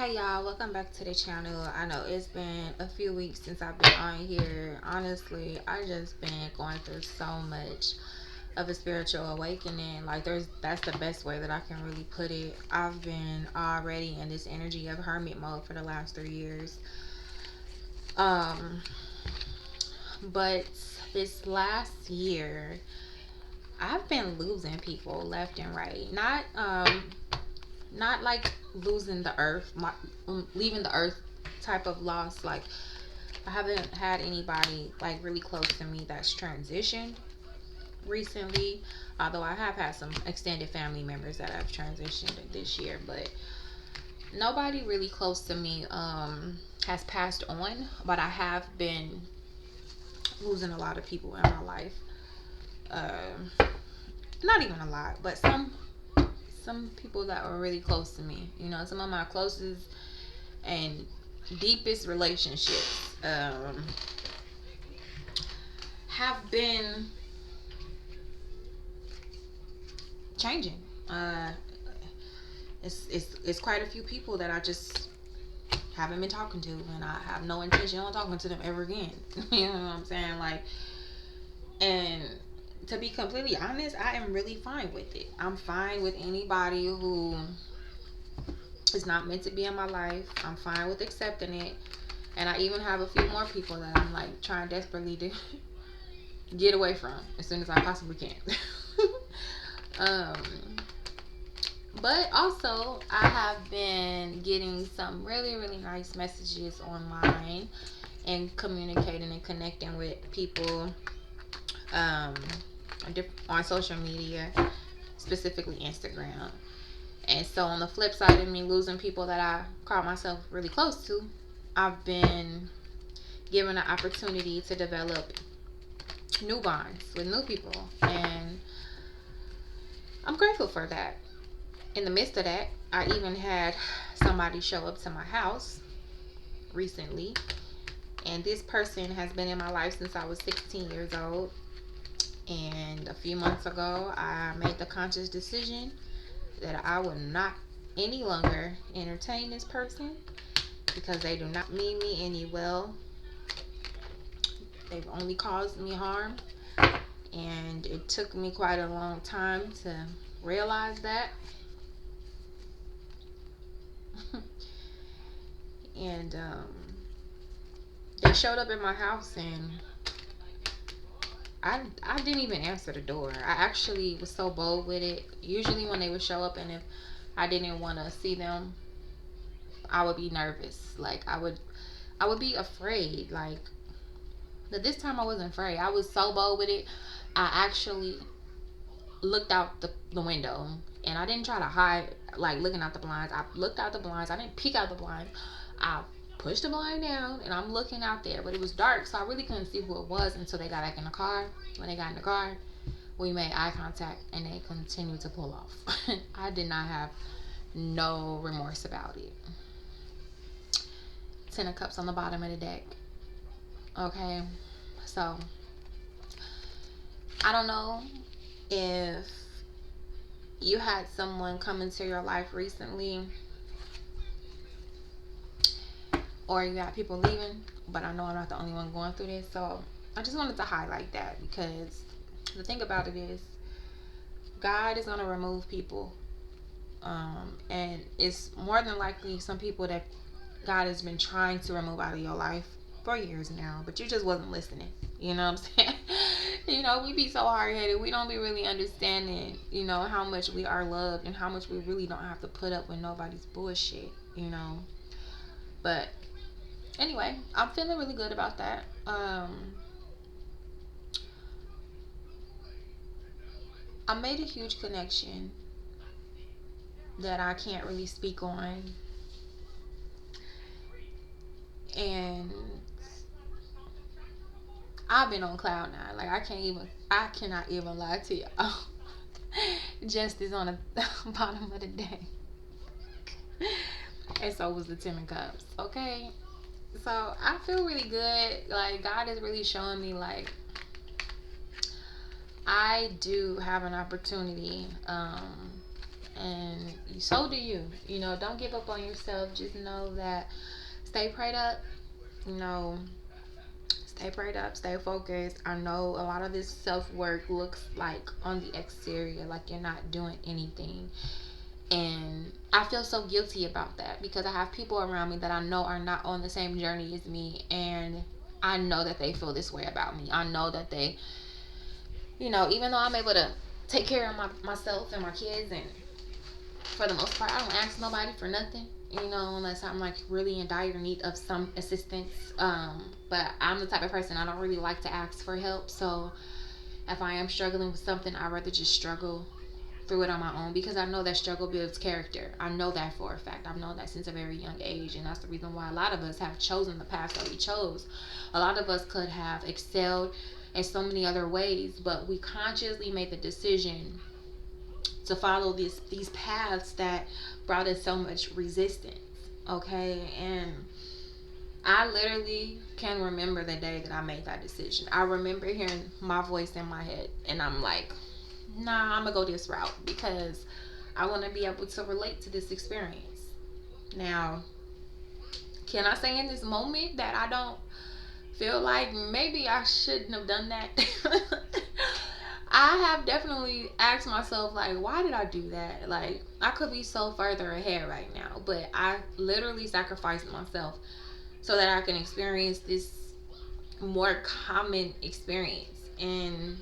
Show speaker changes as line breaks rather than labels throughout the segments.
Hey y'all, welcome back to the channel. I know it's been a few weeks since I've been on here. Honestly, I just been going through so much of a spiritual awakening. Like that's the best way that I can really put it. I've been already in this energy of hermit mode for the last 3 years. Um but this last year I've been losing people left and right. Not like losing the earth, leaving the earth type of loss. Like I haven't had anybody like really close to me that's transitioned recently. Although I have had some extended family members that have transitioned this year, but nobody really close to me has passed on. But I have been losing a lot of people in my life. Uh, Not even a lot, but some people that were really close to me. You know, some of my closest and deepest relationships have been changing. Uh, it's quite a few people that I just haven't been talking to, and I have no intention on talking to them ever again. You know what I'm saying? Like, and to be completely honest, I am really fine with it. I'm fine with anybody who is not meant to be in my life. I'm fine with accepting it. And I even have a few more people that I'm like trying desperately to get away from as soon as I possibly can. um, but also, I have been getting some really, really nice messages online and communicating and connecting with people um, on social media, specifically Instagram. And so, on the flip side of me losing people that I call myself really close to, I've been given an opportunity to develop new bonds with new people. And I'm grateful for that. In the midst of that, I even had somebody show up to my house recently. And this person has been in my life since I was 16 years old. And a few months ago, I made the conscious decision that I would not any longer entertain this person because they do not mean me any well. They've only caused me harm. And it took me quite a long time to realize that. And they showed up in my house, and I didn't even answer the door. I actually was so bold with it. Usually when they would show up and if I didn't want to see them, I would be nervous. Like I would be afraid. Like, but this time I wasn't afraid. I was so bold with it. I actually looked out the window, and I didn't try to hide like looking out the blinds. I looked out the blinds. I didn't peek out the blinds. I pushed the blind down and I'm looking out there, but it was dark, so I really couldn't see who it was until they got back in the car. When they got in the car, we made eye contact and they continued to pull off. I did not have no remorse about it. 10 of cups on the bottom of the deck. Okay, so I don't know if you had someone come into your life recently or you got people leaving, but I know I'm not the only one going through this. So I just wanted to highlight that because the thing about it is God is going to remove people. And it's more than likely some people that God has been trying to remove out of your life for years now, but you just wasn't listening. You know what I'm saying? You know, we be so hard headed. We don't be really understanding, you know, how much we are loved and how much we really don't have to put up with nobody's bullshit, you know. But anyway, I'm feeling really good about that. I made a huge connection that I can't really speak on. And I've been on cloud nine. Like I cannot even lie to you. Justice on the bottom of the day. And so was the 10 of cups. Okay. So I feel really good. Like God is really showing me like I do have an opportunity And so do you. Don't give up on yourself. Just know that stay prayed up. You know, stay prayed up, stay focused. I know a lot of this self work looks like on the exterior, like you're not doing anything. And I feel so guilty about that because I have people around me that I know are not on the same journey as me. And I know that they feel this way about me. I know that they, even though I'm able to take care of myself and my kids, and for the most part, I don't ask nobody for nothing, unless I'm like really in dire need of some assistance. But I'm the type of person, I don't really like to ask for help. So if I am struggling with something, I'd rather just struggle through it on my own, because I know that struggle builds character. I know that for a fact. I've known that since a very young age, and that's the reason why a lot of us have chosen the path that we chose. A lot of us could have excelled in so many other ways, but we consciously made the decision to follow these paths that brought us so much resistance. Okay, and I literally can remember the day that I made that decision. I remember hearing my voice in my head, and I'm like, nah, I'm gonna go this route because I want to be able to relate to this experience. Now, can I say in this moment that I don't feel like maybe I shouldn't have done that? I have definitely asked myself, like, why did I do that? Like, I could be so further ahead right now, but I literally sacrificed myself so that I can experience this more common experience. And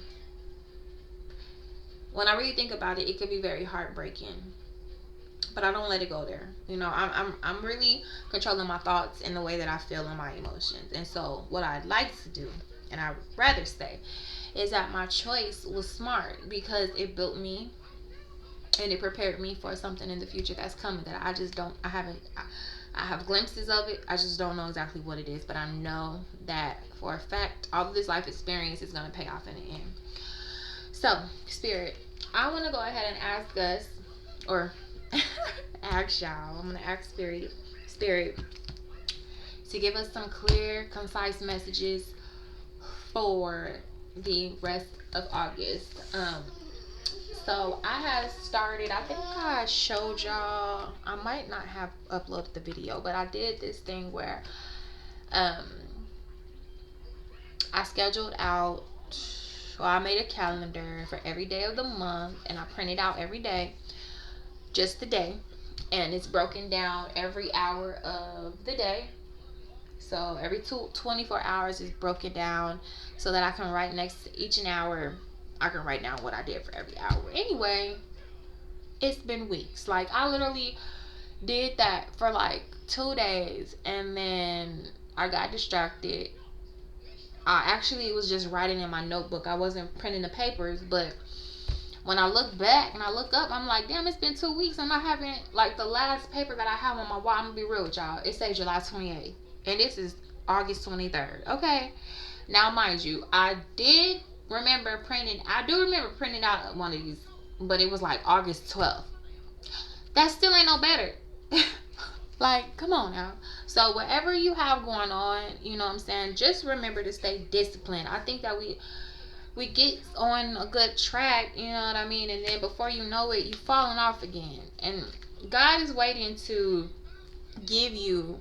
when I really think about it, it could be very heartbreaking. But I don't let it go there. I'm really controlling my thoughts and the way that I feel and my emotions. And so what I'd like to do, and I'd rather say, is that my choice was smart because it built me and it prepared me for something in the future that's coming that I just don't, I haven't, I have glimpses of it. I just don't know exactly what it is, but I know that for a fact, all of this life experience is going to pay off in the end. So, Spirit, I want to go ahead and ask us, or ask y'all, I'm going to ask Spirit, to give us some clear, concise messages for the rest of August. So I had started, I think I showed y'all, I might not have uploaded the video, but I did this thing where um, I scheduled out, well, I made a calendar for every day of the month, and I printed out every day, just the day, and it's broken down every hour of the day. So every 24 hours is broken down so that I can write next to each an hour. I can write down what I did for every hour. Anyway, it's been weeks. Like, I literally did that for like 2 days, and then I got distracted. I actually was just writing in my notebook. I wasn't printing the papers, but when I look back and I look up, I'm like, damn, it's been 2 weeks and I haven't, like, the last paper that I have on my wall, I'm gonna be real with y'all, it says July 28th, and this is August 23rd. Okay, now mind you, I do remember printing out one of these, but it was like August 12th. That still ain't no better. Like, come on now. So whatever you have going on, you know what I'm saying, just remember to stay disciplined. I think that we get on a good track, you know what I mean, and then before you know it, you've fallen off again. And God is waiting to give you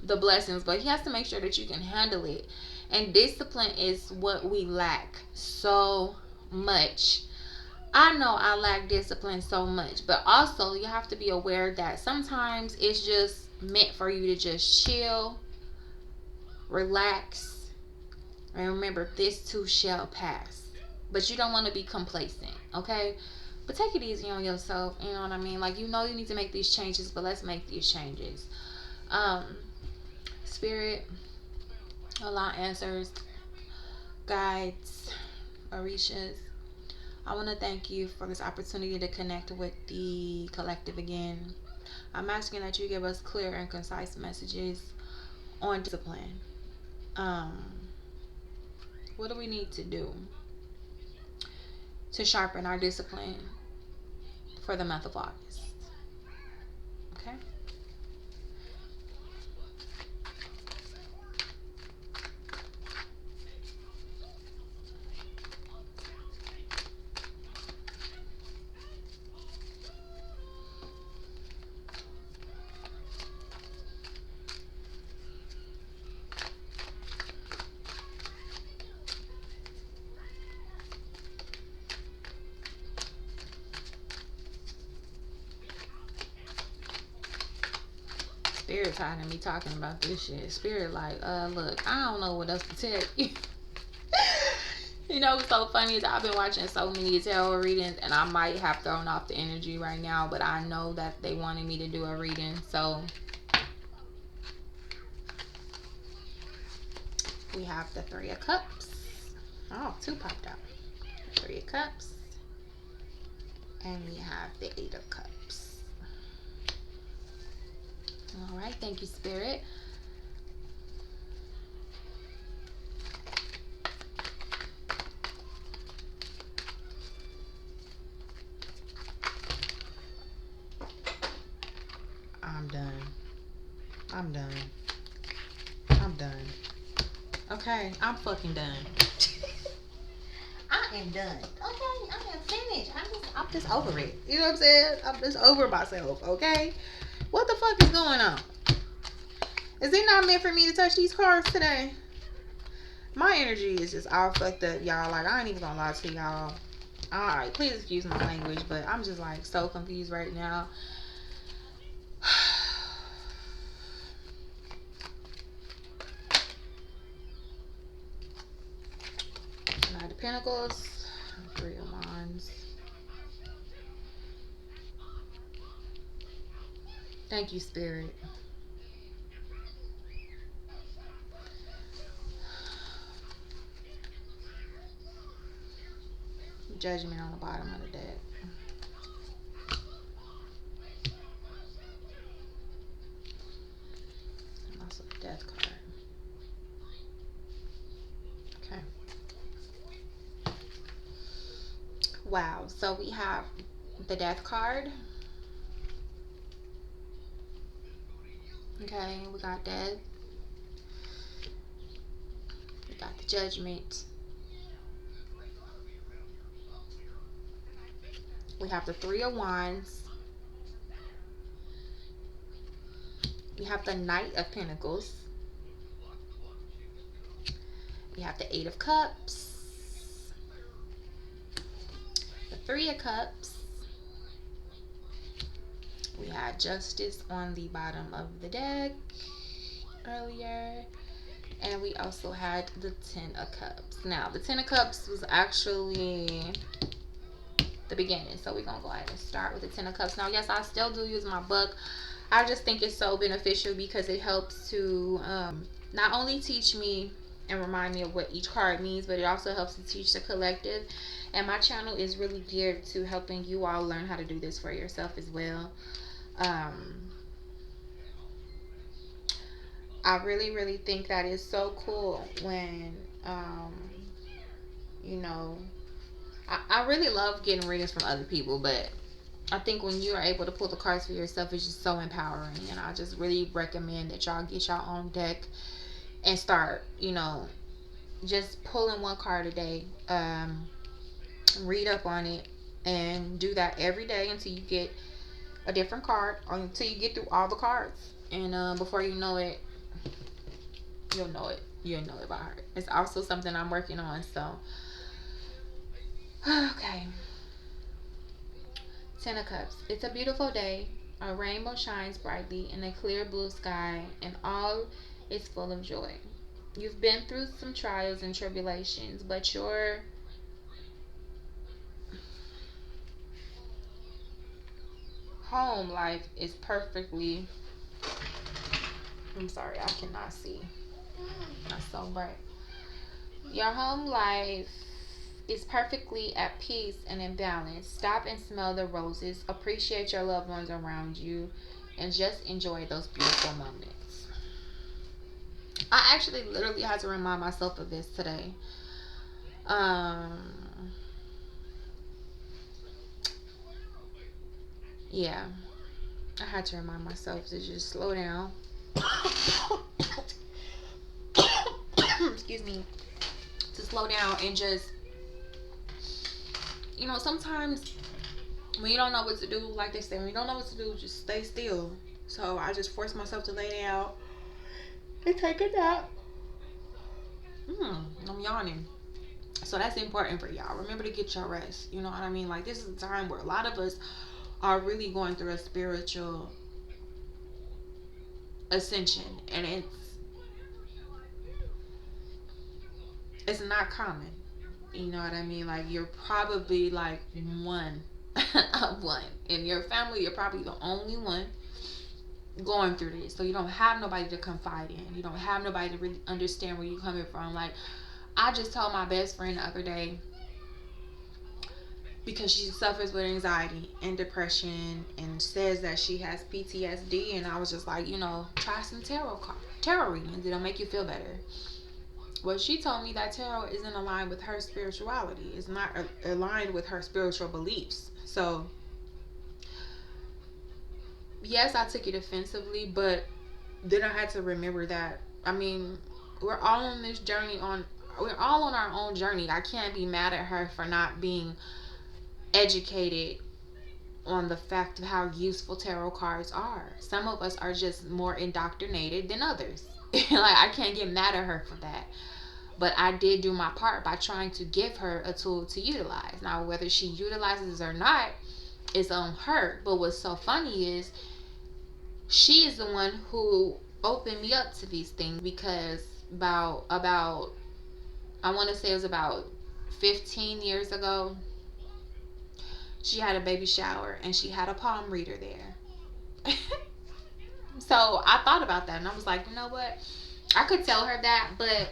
the blessings, but he has to make sure that you can handle it. And discipline is what we lack so much. I know I lack discipline so much, but also you have to be aware that sometimes it's just meant for you to just chill, relax, and remember, this too shall pass. But you don't want to be complacent, okay? But take it easy on yourself, you know what I mean? Like, you need to make these changes, but let's make these changes. Spirit, Allah answers, guides, Orishas, I want to thank you for this opportunity to connect with the collective again. I'm asking that you give us clear and concise messages on discipline. What do we need to do to sharpen our discipline for the month of August? Okay? Spirit tired of me talking about this shit. Spirit like, look, I don't know what else to tell you. You know what's so funny is I've been watching so many tarot readings and I might have thrown off the energy right now, but I know that they wanted me to do a reading. So we have the Three of Cups. Oh, two popped out. The Three of Cups. And we have the Eight of Cups. All right, thank you, Spirit. I'm done. I'm done. I'm done. Okay, I'm fucking done. I am done. Okay, I am finished. I'm just over it. You know what I'm saying? I'm just over myself. Okay, what the fuck is going on? Is it not meant for me to touch these cards today? My energy is just all fucked up, y'all. Like, I ain't even gonna lie to y'all. Alright, please excuse my language, but I'm just like so confused right now. Knight of Pentacles, Three of Wands. Thank you, Spirit. Judgment on the bottom of the deck. And also the Death card. Okay. Wow. So we have the Death card. Okay, we got Death. We got the Judgment. We have the Three of Wands. We have the Knight of Pentacles. We have the Eight of Cups. The Three of Cups. We had Justice on the bottom of the deck earlier. And we also had the Ten of Cups. Now, the Ten of Cups was actually the beginning. So we're going to go ahead and start with the Ten of Cups. Now, yes, I still do use my book. I just think it's so beneficial because it helps to not only teach me and remind me of what each card means, but it also helps to teach the collective. And my channel is really geared to helping you all learn how to do this for yourself as well. I really think that is so cool when you know, I really love getting readings from other people, but I think when you are able to pull the cards for yourself, it's just so empowering. And I just really recommend that y'all get your own deck and start, you know, just pulling one card a day. Read up on it and do that every day until you get a different card, or until you get through all the cards. And before you know it, you'll know it. You'll know it by heart. It's also something I'm working on. So, okay. Ten of Cups. It's a beautiful day. A rainbow shines brightly in a clear blue sky, and all is full of joy. You've been through some trials and tribulations, but your home life is perfectly... I'm sorry, I cannot see. That's so bright. Your home life is perfectly at peace and in balance. Stop and smell the roses. Appreciate your loved ones around you. And just enjoy those beautiful moments. I actually literally had to remind myself of this today. Yeah. I had to remind myself to just slow down. Excuse me. To slow down and just, you know, sometimes when you don't know what to do, like they say, when you don't know what to do, just stay still. So I just forced myself to lay down and take a nap. I'm yawning. So that's important for y'all. Remember to get your rest. You know what I mean? Like, this is a time where a lot of us are really going through a spiritual ascension, and it's not common. You know what I mean? Like, you're probably like one of one in your family. You're probably the only one going through this, so you don't have nobody to confide in. You don't have nobody to really understand where you're coming from. Like, I just told my best friend the other day, because she suffers with anxiety and depression and says that she has PTSD, and I was just like, try some tarot readings. It'll make you feel better. Well, she told me that tarot isn't aligned with her spirituality. It's not aligned with her spiritual beliefs. So, yes, I took it offensively, but then I had to remember that, I mean, we're all on this journey we're all on our own journey. I can't be mad at her for not being educated on the fact of how useful tarot cards are. Some of us are just more indoctrinated than others. Like, I can't get mad at her for that. But I did do my part by trying to give her a tool to utilize. Now, whether she utilizes it or not is on her. But what's so funny is she is the one who opened me up to these things, because about I want to say it was about 15 years ago, she had a baby shower and she had a palm reader there. So I thought about that and I was like, you know what? I could tell her that, but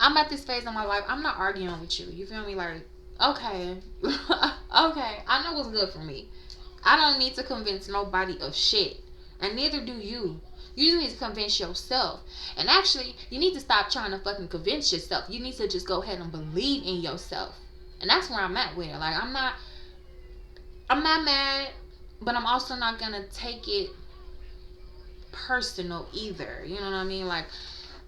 I'm at this phase of my life. I'm not arguing with you. You feel me? Like, okay, okay, I know what's good for me. I don't need to convince nobody of shit, and neither do you. You need to convince yourself. And actually, you need to stop trying to fucking convince yourself. You need to just go ahead and believe in yourself. And that's where I'm at with it. Like, I'm not mad, but I'm also not gonna take it personal either. You know what I mean? Like,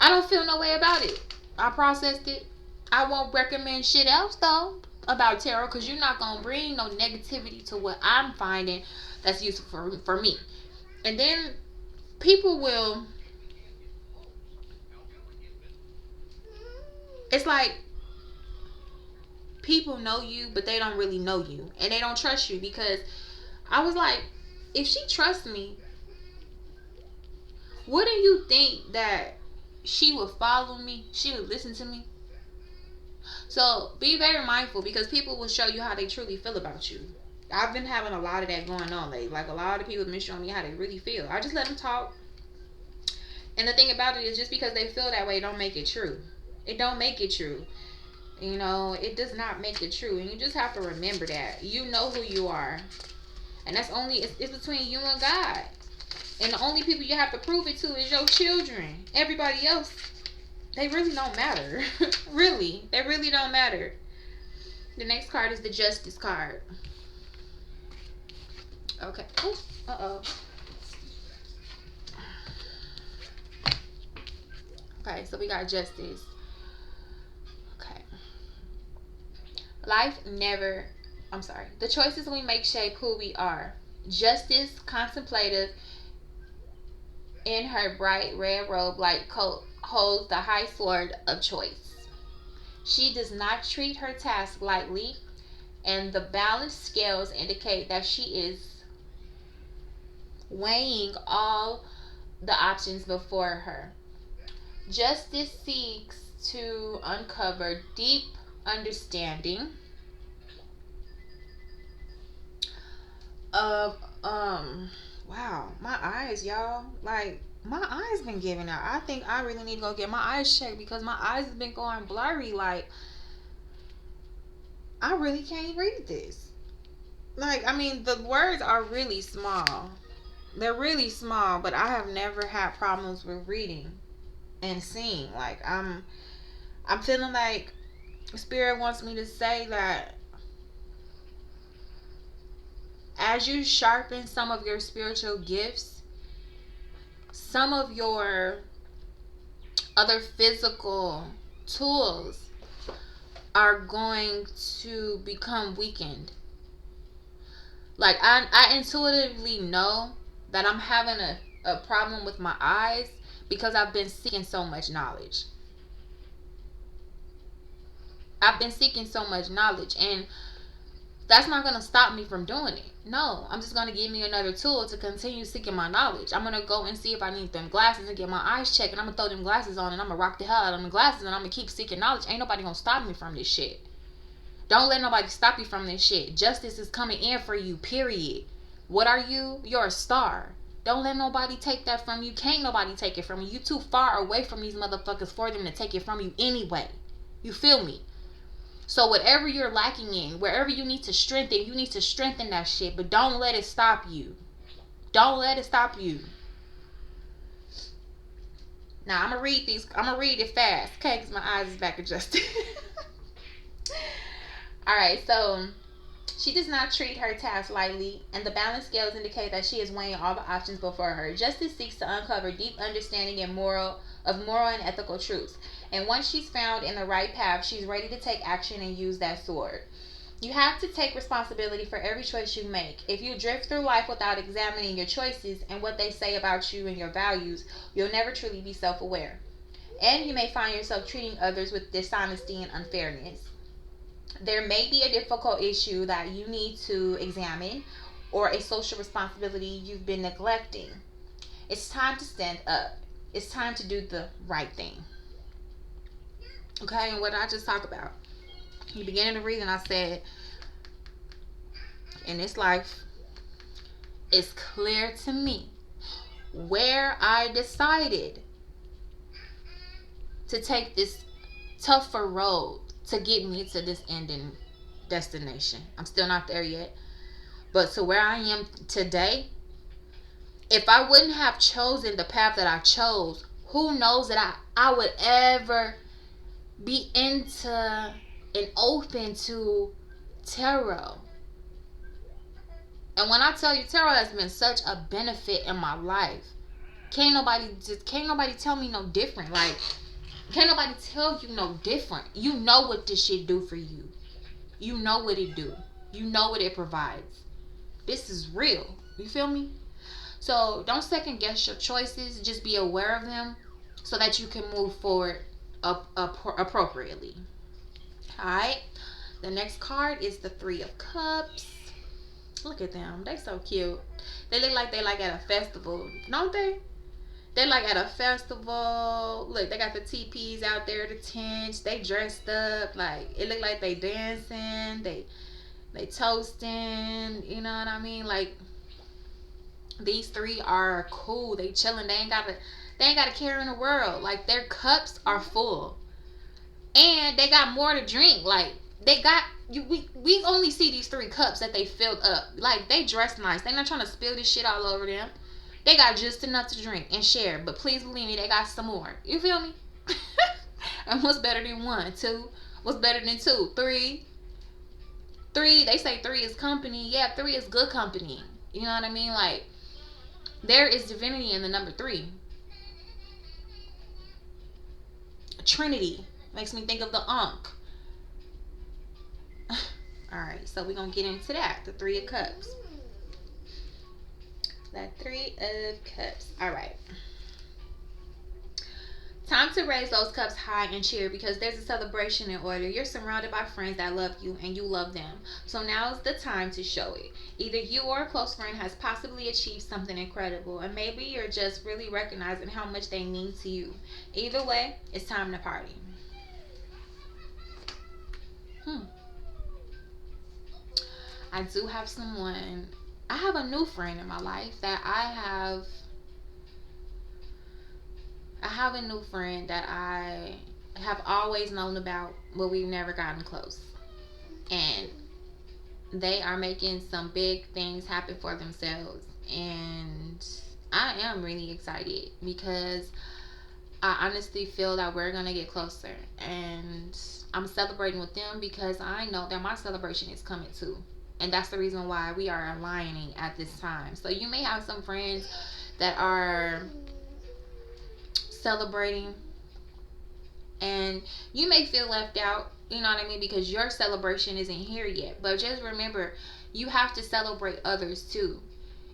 I don't feel no way about it. I processed it. I won't recommend shit else though about tarot, because you're not gonna bring no negativity to what I'm finding that's useful for me. And then people will, it's like people know you, but they don't really know you, and they don't trust you. Because I was like, if she trusts me, wouldn't you think that she would follow me? She would listen to me? So be very mindful, because people will show you how they truly feel about you. I've been having a lot of that going on lately. Like, a lot of people have been showing me how they really feel. I just let them talk. And the thing about it is, just because they feel that way don't make it true. It don't make it true. It does not make it true. And you just have to remember that. You know who you are. And that's it's between you and God. And the only people you have to prove it to is your children. Everybody else, they really don't matter. Really. They really don't matter. The next card is the Justice card. Okay. Ooh, uh-oh. Okay, so we got Justice. Okay. The choices we make shape who we are. Justice, contemplative, in her bright red robe like coat, holds the high sword of choice. She does not treat her task lightly, and the balanced scales indicate that she is weighing all the options before her. Justice seeks to uncover deep understanding of wow, my eyes, y'all. Like, my eyes been giving out. I think I really need to go get my eyes checked, because my eyes have been going blurry. Like, I really can't read this. Like, I mean, the words are really small. They're really small, but I have never had problems with reading and seeing. Like, I'm feeling like Spirit wants me to say that as you sharpen some of your spiritual gifts, some of your other physical tools are going to become weakened. Like, I intuitively know that I'm having a problem with my eyes, because I've been seeking so much knowledge. And That's not going to stop me from doing it. No, I'm just going to give me another tool to continue seeking my knowledge. I'm going to go and see if I need them glasses and get my eyes checked, and I'm going to throw them glasses on, and I'm going to rock the hell out of them glasses, and I'm going to keep seeking knowledge. Ain't nobody going to stop me from this shit. Don't let nobody stop you from this shit. Justice is coming in for you, period. What are you? You're a star. Don't let nobody take that from you. Can't nobody take it from you. You too far away from these motherfuckers for them to take it from you anyway. You feel me? So whatever you're lacking in, wherever you need to strengthen that shit. But don't let it stop you. Don't let it stop you. Now I'm gonna read it fast, okay? Because my eyes is back adjusted. Alright, so she does not treat her task lightly, and the balance scales indicate that she is weighing all the options before her. Justice seeks to uncover deep understanding and moral and ethical truths. And once she's found in the right path, she's ready to take action and use that sword. You have to take responsibility for every choice you make. If you drift through life without examining your choices and what they say about you and your values, you'll never truly be self-aware. And you may find yourself treating others with dishonesty and unfairness. There may be a difficult issue that you need to examine, or a social responsibility you've been neglecting. It's time to stand up. It's time to do the right thing. Okay, and what did I just talk about? In the beginning of the reading, I said, in this life, it's clear to me where I decided to take this tougher road to get me to this ending destination. I'm still not there yet. But to where I am today, if I wouldn't have chosen the path that I chose, who knows that I would ever be into and open to tarot. And when I tell you, tarot has been such a benefit in my life. Can't nobody tell me no different. Like, can't nobody tell you no different. You know what this shit do for you. You know what it do. You know what it provides. This is real. You feel me? So don't second guess your choices. Just be aware of them so that you can move forward appropriately. Alright. The next card is the Three of Cups. Look at them. They so cute. They look like they like at a festival. Don't they? They like at a festival. Look, they got the teepees out there, the tents. They dressed up. Like, it look like they dancing. They toasting. You know what I mean? Like, these three are cool. They chilling. They ain't got a care in the world. Like, their cups are full. And they got more to drink. Like, we only see these three cups that they filled up. Like, they dress nice. They not trying to spill this shit all over them. They got just enough to drink and share. But please believe me, they got some more. You feel me? And what's better than one? Two? What's better than two? Three? They say three is company. Yeah, three is good company. You know what I mean? Like, there is divinity in the number three. Trinity. Makes me think of the Ankh. Alright, so we're going to get into that. The Three of Cups. That Three of Cups. Alright. Time to raise those cups high and cheer, because there's a celebration in order. You're surrounded by friends that love you and you love them. So now is the time to show it. Either you or a close friend has possibly achieved something incredible, and maybe you're just really recognizing how much they mean to you. Either way, it's time to party. I do have someone. I have a new friend in my life that I have a new friend that I have always known about, but we've never gotten close. And they are making some big things happen for themselves. And I am really excited because I honestly feel that we're going to get closer. And I'm celebrating with them because I know that my celebration is coming too. And that's the reason why we are aligning at this time. So you may have some friends that are celebrating and you may feel left out, you know what I mean, because your celebration isn't here yet. But just remember, you have to celebrate others too.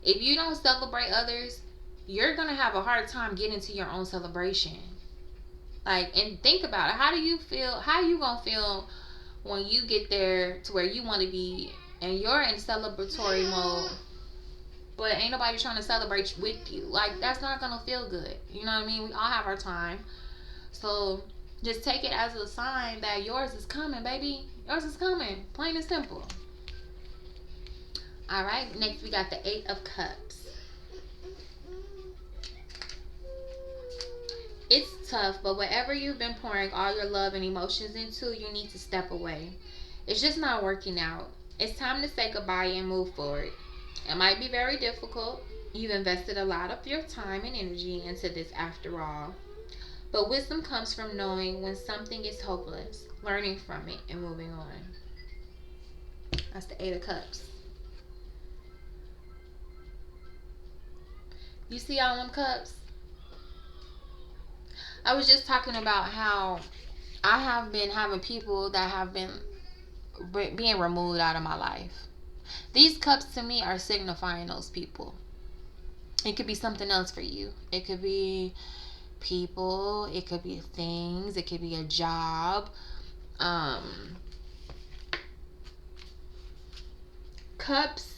If you don't celebrate others, you're gonna have a hard time getting to your own celebration. Like, and think about it. How do you feel? How you gonna feel when you get there to where you want to be and you're in celebratory mode, but ain't nobody trying to celebrate with you. Like, that's not gonna feel good. You know what I mean? We all have our time. So just take it as a sign that yours is coming, baby. Yours is coming. Plain and simple. Alright, next we got the 8 of Cups. It's tough, but whatever you've been pouring all your love and emotions into, you need to step away. It's just not working out. It's time to say goodbye and move forward. It might be very difficult. You've invested a lot of your time and energy into this after all. But wisdom comes from knowing when something is hopeless, learning from it, and moving on. That's the 8 of Cups. You see all them cups? I was just talking about how I have been having people that have been being removed out of my life. These cups to me are signifying those people. It could be something else for you. It could be people. It could be things. It could be a job. Cups,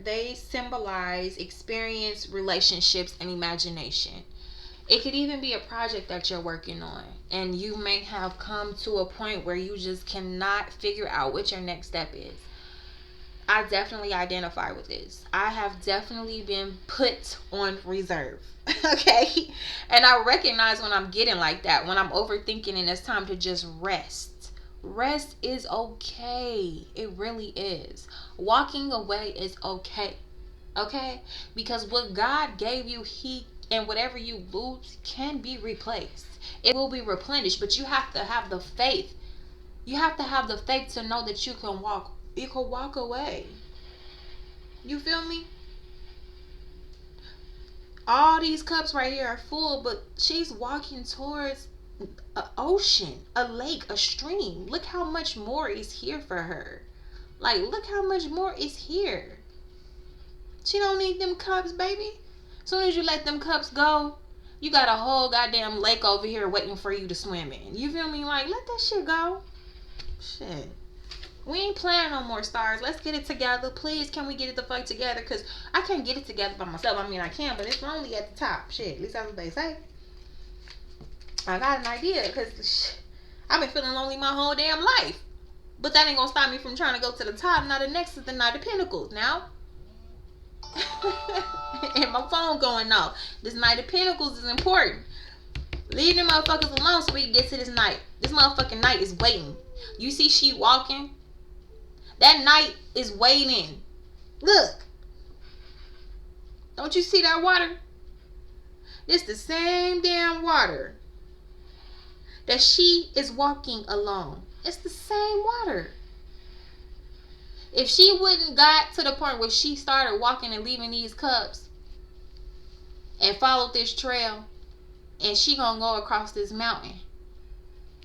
they symbolize experience, relationships, and imagination. It could even be a project that you're working on, and you may have come to a point where you just cannot figure out what your next step is. I definitely identify with this. I have definitely been put on reserve. Okay? And I recognize when I'm getting like that, when I'm overthinking and it's time to just rest. Rest is okay. It really is. Walking away is okay. Okay? Because what God gave you, and whatever you lose can be replaced. It will be replenished, but you have to have the faith. You have to have the faith to know that you can walk away. You feel me? All these cups right here are full, but she's walking towards an ocean, a lake, a stream. Look how much more is here for her. Like, look how much more is here. She don't need them cups, baby. As soon as you let them cups go, you got a whole goddamn lake over here waiting for you to swim in. You feel me? Like, let that shit go. Shit. We ain't playing no more, stars. Let's get it together. Please, can we get it the fuck together? Because I can't get it together by myself. I mean, I can, but it's lonely at the top. Shit, at least that's what they say. I got an idea, because I've been feeling lonely my whole damn life. But that ain't going to stop me from trying to go to the top. Now the next is the Knight of Pentacles. Now, and my phone going off. This Knight of Pentacles is important. Leave them motherfuckers alone so we can get to this knight. This motherfucking knight is waiting. You see she walking? That knight is waiting. Look. Don't you see that water? It's the same damn water that she is walking along. It's the same water. If she wouldn't got to the point where she started walking and leaving these cups and followed this trail, and she gonna go across this mountain,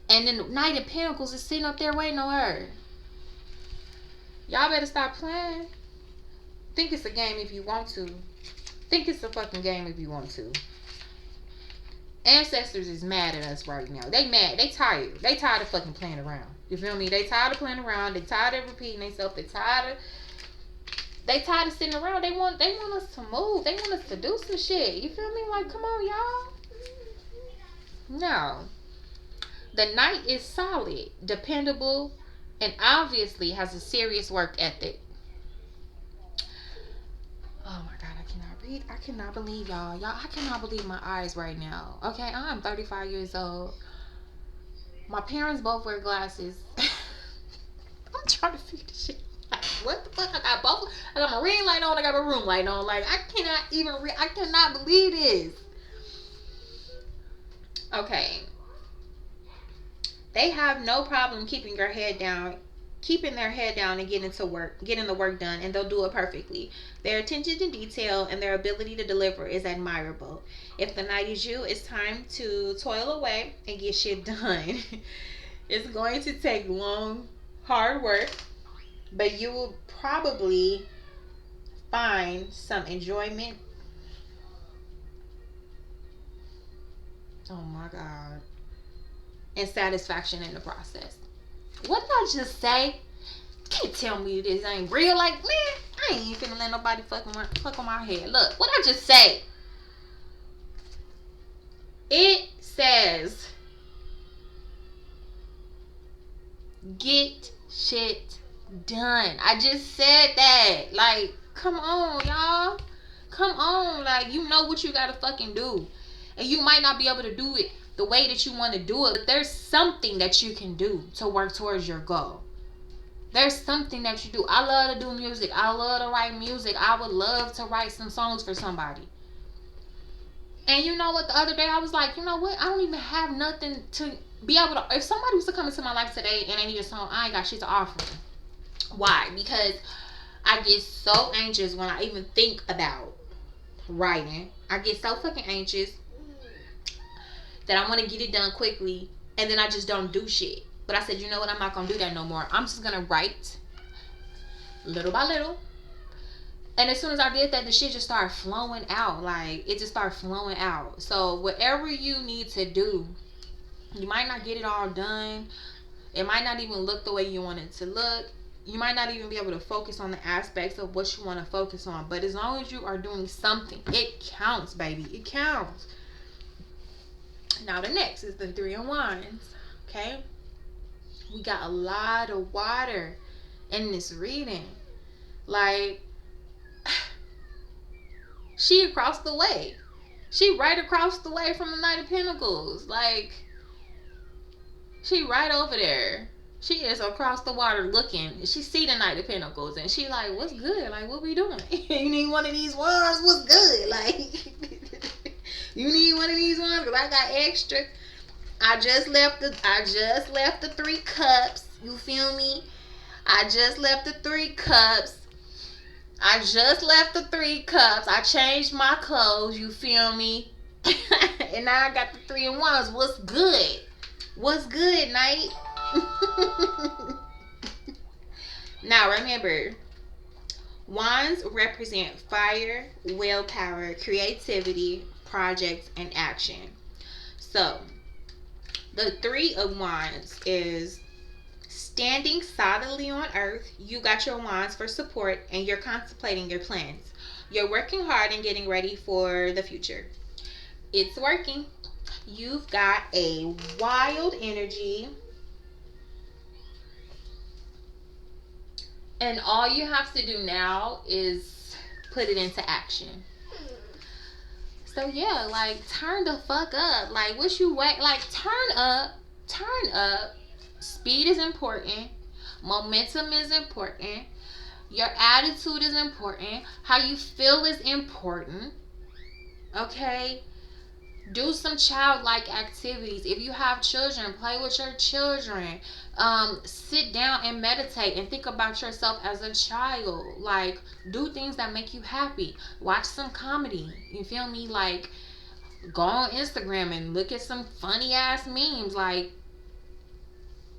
and then the Knight of Pentacles is sitting up there waiting on her. Y'all better stop playing. Think it's a game if you want to. Think it's a fucking game if you want to. Ancestors is mad at us right now. They mad. They tired. They tired of fucking playing around. You feel me? They tired of playing around. They tired of repeating themselves. They tired of sitting around. They want us to move. They want us to do some shit. You feel me? Like, come on, y'all. No. The knight is solid, dependable, and obviously has a serious work ethic. Oh my God, I cannot read. I cannot believe y'all. I cannot believe my eyes right now. Okay, I'm 35 years old. My parents both wear glasses. I'm trying to figure this shit out. What the fuck? I got my ring light on. I got my room light on. Like, I cannot even I cannot believe this. Okay. They have no problem keeping their head down and getting the work done, and they'll do it perfectly. Their attention to detail and their ability to deliver is admirable. If the night is you, it's time to toil away and get shit done. It's going to take long, hard work, but you will probably find some enjoyment. Oh my God. And satisfaction in the process. What did I just say? Can't tell me this ain't real. Like, man, I ain't even finna let nobody fuck on my head. Look, what I just say? It says, get shit done. I just said that. Like, come on, y'all. Come on. Like, you know what you gotta fucking do. And you might not be able to do it the way that you want to do it, but there's something that you can do to work towards your goal. There's something that you do. I love to do music. I love to write music. I would love to write some songs for somebody. And you know what? The other day I was like, you know what? I don't even have nothing to be able to. If somebody was to come into my life today and they need a song, I ain't got shit to offer them. Why? Because I get so anxious when I even think about writing. I get so fucking anxious that I want to get it done quickly, and then I just don't do shit. But I said, you know what? I'm not going to do that no more. I'm just going to write little by little. And as soon as I did that, the shit just started flowing out. Like, it just started flowing out. So whatever you need to do, you might not get it all done. It might not even look the way you want it to look. You might not even be able to focus on the aspects of what you want to focus on. But as long as you are doing something, it counts, baby. It counts. Now the next is the 3 of Wands. Okay, we got a lot of water in this reading. Like, she across the way. She right across the way from the Knight of Pentacles. Like, she right over there. She is across the water looking. She see the Knight of Pentacles and she like, what's good? Like, what we doing? You need one of these wands? What's good? Like, you need one of these ones? Because I got extra. I just left the 3 cups. You feel me? I just left the 3 cups. I changed my clothes. You feel me? And now I got the 3 of Wands. What's good? What's good, Knight? Now remember, Wands represent fire, willpower, creativity, projects, and action. So the 3 of Wands is standing solidly on earth. You got your wands for support and you're contemplating your plans. You're working hard and getting ready for the future. It's working. You've got a wild energy. And all you have to do now is put it into action. So yeah, like, turn the fuck up. Like, what you wait? Like, turn up. Speed is important. Momentum is important. Your attitude is important. How you feel is important. Okay? Do some childlike activities. If you have children, play with your children. Sit down and meditate and think about yourself as a child. Like, do things that make you happy. Watch some comedy. You feel me? Like, go on Instagram and look at some funny ass memes. Like,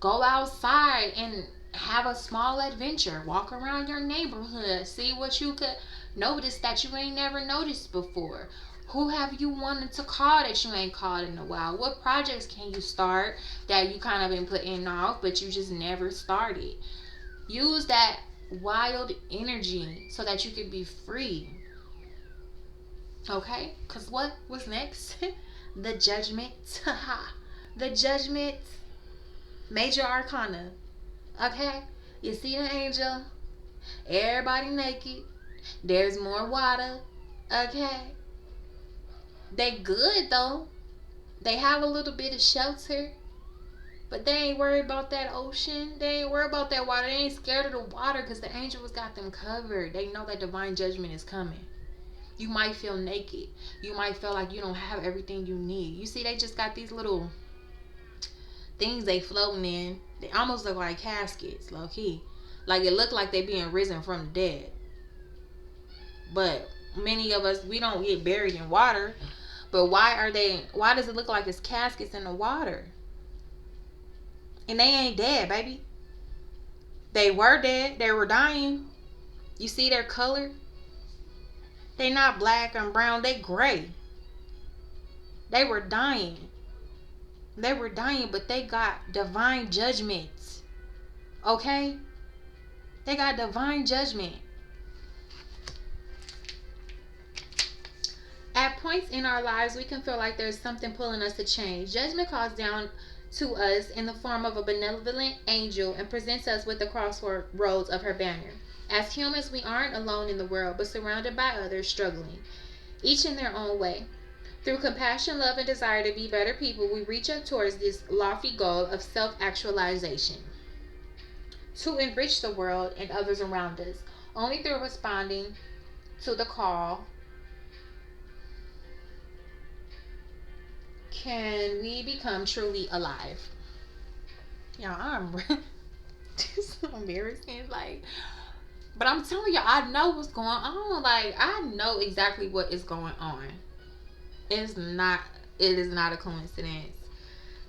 go outside and have a small adventure. Walk around your neighborhood. See what you could notice that you ain't never noticed before. Who have you wanted to call that you ain't called in a while? What projects can you start that you kind of been putting off but you just never started? Use that wild energy so that you can be free. Okay? Because what was next? The Judgment. The Judgment. Major Arcana. Okay? You see the angel. Everybody naked. There's more water. Okay? They good though. They have a little bit of shelter. But they ain't worried about that ocean. They ain't worried about that water. They ain't scared of the water because the angels got them covered. They know that divine judgment is coming. You might feel naked. You might feel like you don't have everything you need. You see, they just got these little things they floating in. They almost look like caskets, low key. Like, it look like they being risen from the dead. But many of us, we don't get buried in water. But why does it look like it's caskets in the water? And they ain't dead, baby. They were dead. They were dying. You see their color? They not black and brown. They gray. They were dying. But they got divine judgments. Okay? They got divine judgment. At points in our lives, we can feel like there's something pulling us to change. Judgment calls down to us in the form of a benevolent angel and presents us with the crossroads of her banner. As humans, we aren't alone in the world, but surrounded by others struggling, each in their own way. Through compassion, love, and desire to be better people, we reach up towards this lofty goal of self actualization to enrich the world and others around us. Only through responding to the call can we become truly alive. Y'all, I'm this is embarrassing. Like, but I'm telling you, I know what's going on. Like, I know exactly what is going on. It's not. It is not a coincidence.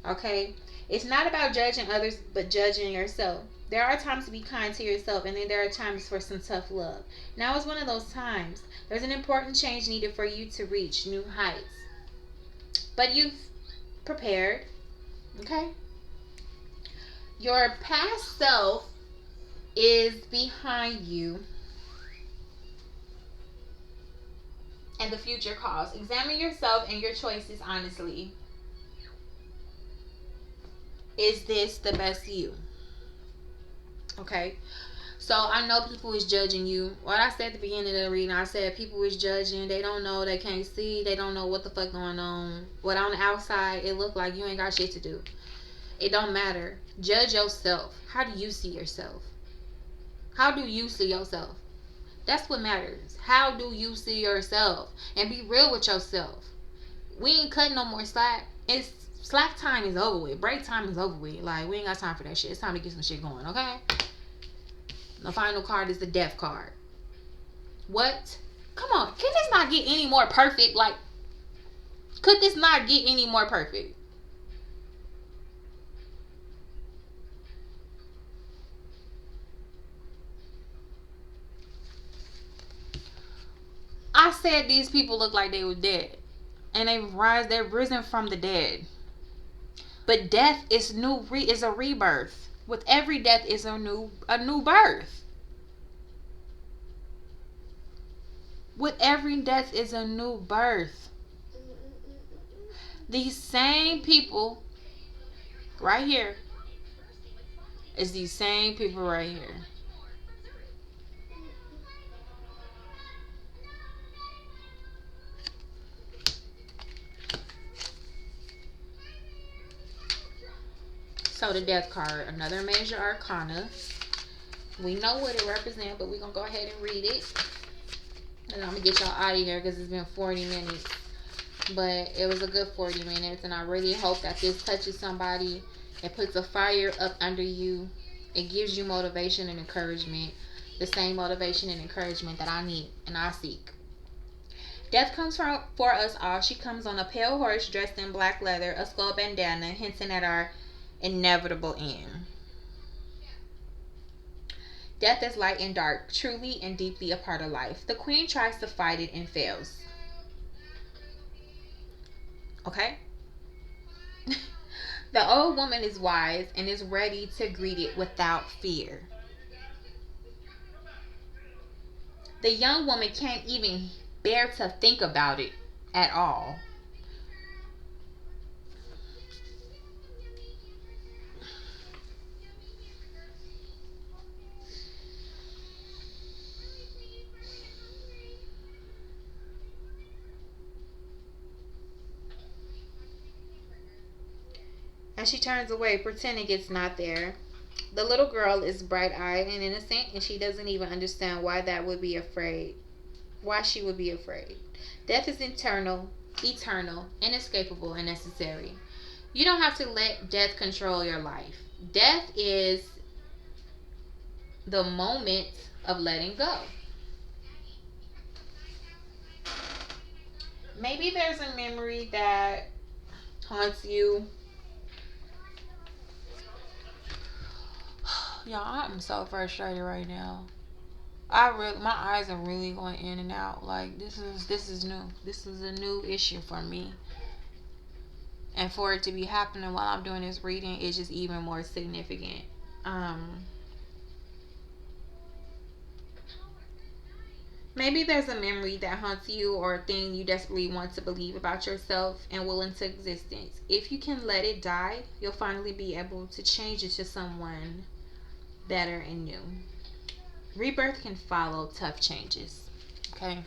Okay, it's not about judging others, but judging yourself. There are times to be kind to yourself, and then there are times for some tough love. Now is one of those times. There's an important change needed for you to reach new heights, but you've prepared. Okay, your past self is behind you, and the future calls. Examine yourself and your choices honestly. Is this the best you? Okay. So I know people is judging you. What I said at the beginning of the reading, I said people is judging. They don't know. They can't see. They don't know what the fuck going on. What on the outside, it look like you ain't got shit to do. It don't matter. Judge yourself. How do you see yourself? How do you see yourself? That's what matters. How do you see yourself? And be real with yourself. We ain't cutting no more slack. It's slack time is over with. Break time is over with. Like, we ain't got time for that shit. It's time to get some shit going, okay? The final card is the death card. What? Come on. Can this not get any more perfect? Like, could this not get any more perfect? I said these people look like they were dead. And they're risen from the dead. But death is is a rebirth. With every death is a new birth. With every death is a new birth. These same people right here is these same people right here. So the death card, another major arcana. We know what it represents, but we're going to go ahead and read it. And I'm going to get y'all out of here because it's been 40 minutes. But it was a good 40 minutes. And I really hope that this touches somebody. It puts a fire up under you. It gives you motivation and encouragement. The same motivation and encouragement that I need and I seek. Death comes for us all. She comes on a pale horse dressed in black leather, a skull bandana, hinting at our inevitable end. Death is light and dark, truly and deeply a part of life. The queen tries to fight it and fails. Okay? The old woman is wise and is ready to greet it without fear. The young woman can't even bear to think about it at all. And she turns away, pretending it's not there. The little girl is bright-eyed and innocent, and she doesn't even understand why she would be afraid. Death is eternal, inescapable, and necessary. You don't have to let death control your life. Death is the moment of letting go. Maybe there's a memory that haunts you. Y'all, I'm so frustrated right now. My eyes are really going in and out. Like, this is new. This is a new issue for me. And for it to be happening while I'm doing this reading is just even more significant. Maybe there's a memory that haunts you or a thing you desperately want to believe about yourself and will into existence. If you can let it die, you'll finally be able to change it to someone better and new. Rebirth can follow tough changes. Okay?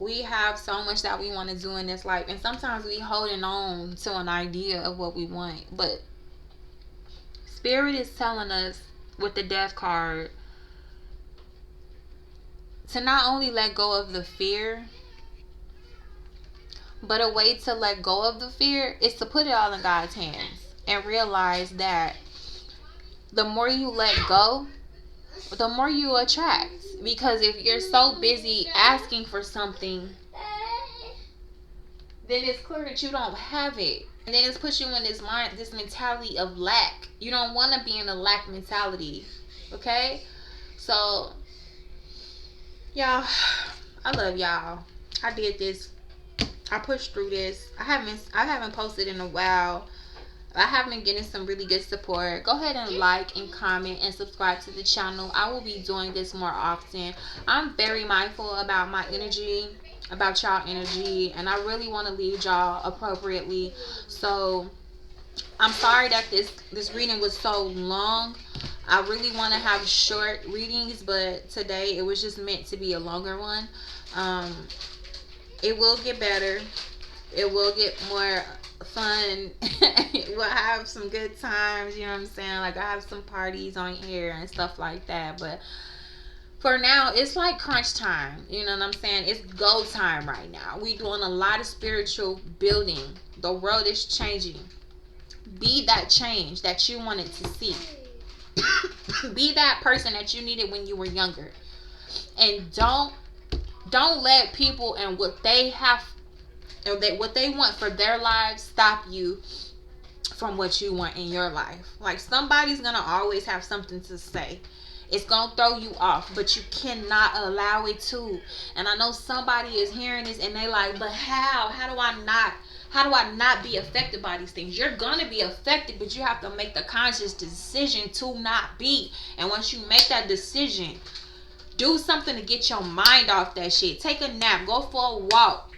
We have so much that we want to do in this life, and sometimes we holding on to an idea of what we want, but spirit is telling us with the death card to not only let go of the fear, but a way to let go of the fear is to put it all in God's hands and realize that the more you let go, the more you attract. Because if you're so busy asking for something, then it's clear that you don't have it. And then it's put you in this mentality of lack. You don't want to be in a lack mentality. Okay? So, y'all, I love y'all. I did this. I pushed through this. I haven't posted in a while. I have been getting some really good support. Go ahead and like and comment and subscribe to the channel. I will be doing this more often. I'm very mindful about my energy, about y'all energy, and I really want to lead y'all appropriately. So I'm sorry that this reading was so long. I really want to have short readings, but today it was just meant to be a longer one. It will get better. It will get more fun. We'll have some good times, you know what I'm saying? Like, I have some parties on here and stuff like that, but for now it's like crunch time, you know what I'm saying? It's go time right now. We doing a lot of spiritual building. The world is changing. Be that change that you wanted to see. Be that person that you needed when you were younger, and don't let people and what they have, or what they want for their lives, stop you from what you want in your life. Like, somebody's gonna always have something to say. It's gonna throw you off, but you cannot allow it to. And I know somebody is hearing this and they like, but how do I not be affected by these things? You're gonna be affected, but you have to make the conscious decision to not be. And once you make that decision, do something to get your mind off that shit. Take a nap, go for a walk.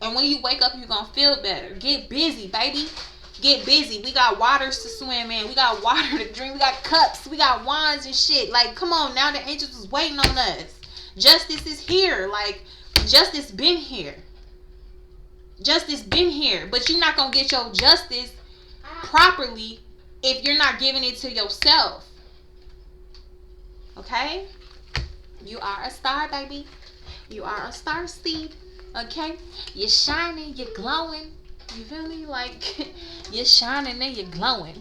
And when you wake up, you're going to feel better. Get busy, baby. Get busy. We got waters to swim in. We got water to drink. We got cups. We got wands and shit. Like, come on now. The angels is waiting on us. Justice is here. Like, justice been here. Justice been here. But you're not going to get your justice properly if you're not giving it to yourself. Okay? You are a star, baby. You are a star seed. Okay? You're shining, you're glowing. You feel me? Like, you're shining and you're glowing.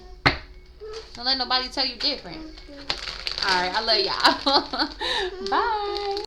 Don't let nobody tell you different. Alright, I love y'all. Bye.